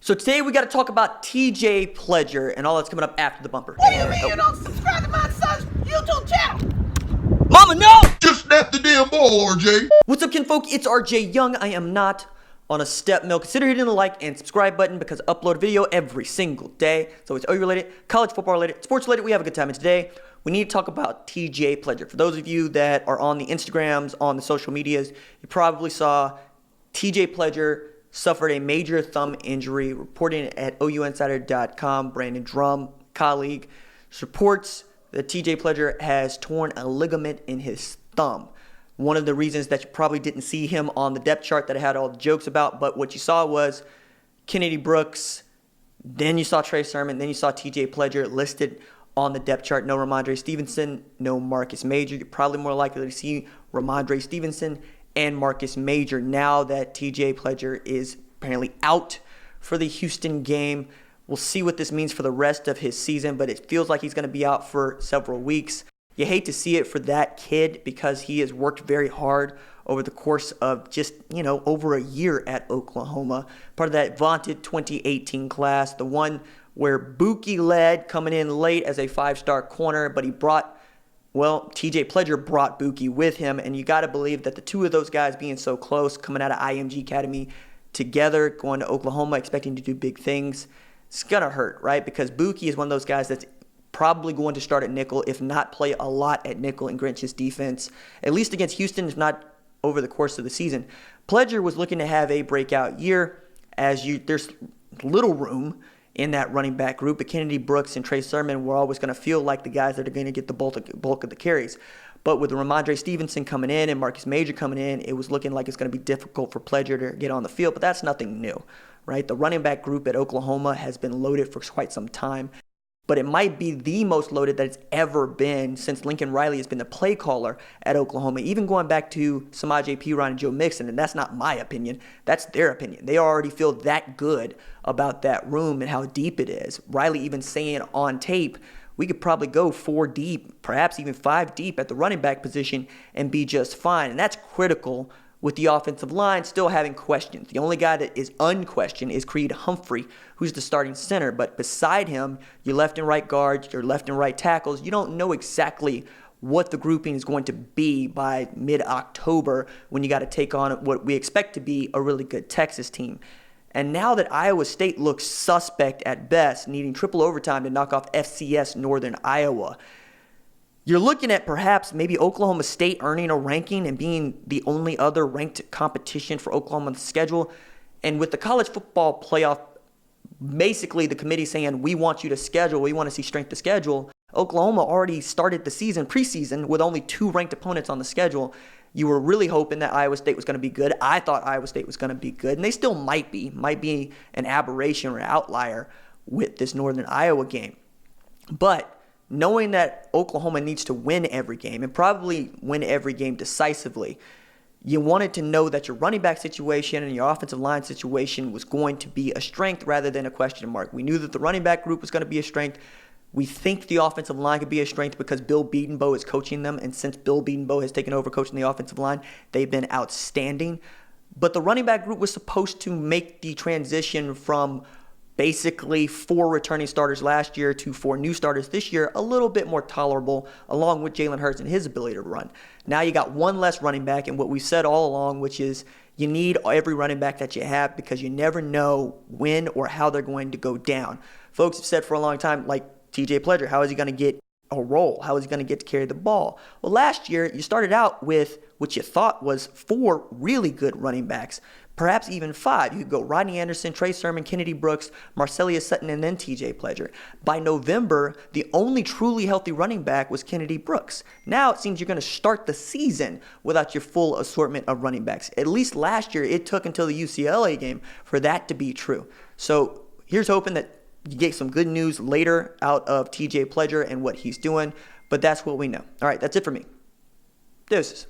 So today we got to talk about T.J. Pledger and all that's coming up after the bumper. What do you mean you don't subscribe to my son's YouTube channel? Mama, no! Just snap the damn ball, RJ. What's up, kinfolk? It's RJ Young. I am not on a step mill. Consider hitting the like and subscribe button because I upload a video every single day. So it's OU related, college football related, sports related. We have a good time. And today we need to talk about T.J. Pledger. For those of you that are on the Instagrams, on the social medias, you probably saw T.J. Pledger suffered a major thumb injury. Reporting at OUinsider.com, Brandon Drum, colleague, reports that T.J. Pledger has torn a ligament in his thumb. One of the reasons that you probably didn't see him on the depth chart that I had all the jokes about, but what you saw was Kennedy Brooks, then you saw Trey Sermon, then you saw T.J. Pledger listed on the depth chart. No Ramondre Stevenson, no Marcus Major. You're probably more likely to see Ramondre Stevenson and Marcus Major now that T.J. Pledger is apparently out for the Houston game. We'll see what this means for the rest of his season, but it feels like he's going to be out for several weeks. You hate to see it for that kid because he has worked very hard over the course of just, over a year at Oklahoma. Part of that vaunted 2018 class, the one where Buki led, coming in late as a five-star corner, but T.J. Pledger brought Buki with him, and you got to believe that the two of those guys being so close, coming out of IMG Academy together, going to Oklahoma, expecting to do big things, it's going to hurt, right? Because Buki is one of those guys that's probably going to start at nickel, if not play a lot at nickel in Grinch's defense, at least against Houston, if not over the course of the season. Pledger was looking to have a breakout year, there's little room in that running back group, but Kennedy Brooks and Trey Sermon were always going to feel like the guys that are going to get the bulk of the carries. But with Ramondre Stevenson coming in and Marcus Major coming in, it was looking like it's going to be difficult for Pledger to get on the field, but that's nothing new, right? The running back group at Oklahoma has been loaded for quite some time, but it might be the most loaded that it's ever been since Lincoln Riley has been the play caller at Oklahoma, even going back to Samaje Perine and Joe Mixon, and that's not my opinion, that's their opinion. They already feel that good about that room and how deep it is. Riley even saying on tape, we could probably go 4 deep, perhaps even 5 deep at the running back position and be just fine, and that's critical with the offensive line still having questions. The only guy that is unquestioned is Creed Humphrey, who's the starting center. But beside him, your left and right guards, your left and right tackles, you don't know exactly what the grouping is going to be by mid-October when you got to take on what we expect to be a really good Texas team. And now that Iowa State looks suspect at best, needing triple overtime to knock off FCS Northern Iowa, you're looking at perhaps maybe Oklahoma State earning a ranking and being the only other ranked competition for Oklahoma on the schedule. And with the college football playoff, basically the committee saying, we want you to schedule, we want to see strength of schedule. Oklahoma already started the preseason with only 2 ranked opponents on the schedule. You were really hoping that Iowa State was going to be good. I thought Iowa State was going to be good, and they still might be an aberration or an outlier with this Northern Iowa game. But knowing that Oklahoma needs to win every game and probably win every game decisively, you wanted to know that your running back situation and your offensive line situation was going to be a strength rather than a question mark. We knew that the running back group was going to be a strength. We think the offensive line could be a strength because Bill Bedenbaugh is coaching them, and since Bill Bedenbaugh has taken over coaching the offensive line, they've been outstanding. But the running back group was supposed to make the transition from basically 4 returning starters last year to 4 new starters this year a little bit more tolerable, along with Jalen Hurts and his ability to run. Now you got one less running back, and what we've said all along, which is you need every running back that you have because you never know when or how they're going to go down. Folks have said for a long time, like T.J. Pledger, how is he going to get a role? How is he going to get to carry the ball? Well, last year you started out with what you thought was 4 really good running backs, perhaps even 5. You could go Rodney Anderson, Trey Sermon, Kennedy Brooks, Marcellus Sutton, and then T.J. Pledger. By November, the only truly healthy running back was Kennedy Brooks. Now it seems you're going to start the season without your full assortment of running backs. At least last year, it took until the UCLA game for that to be true. So here's hoping that you get some good news later out of T.J. Pledger and what he's doing, but that's what we know. All right, that's it for me. Deuces.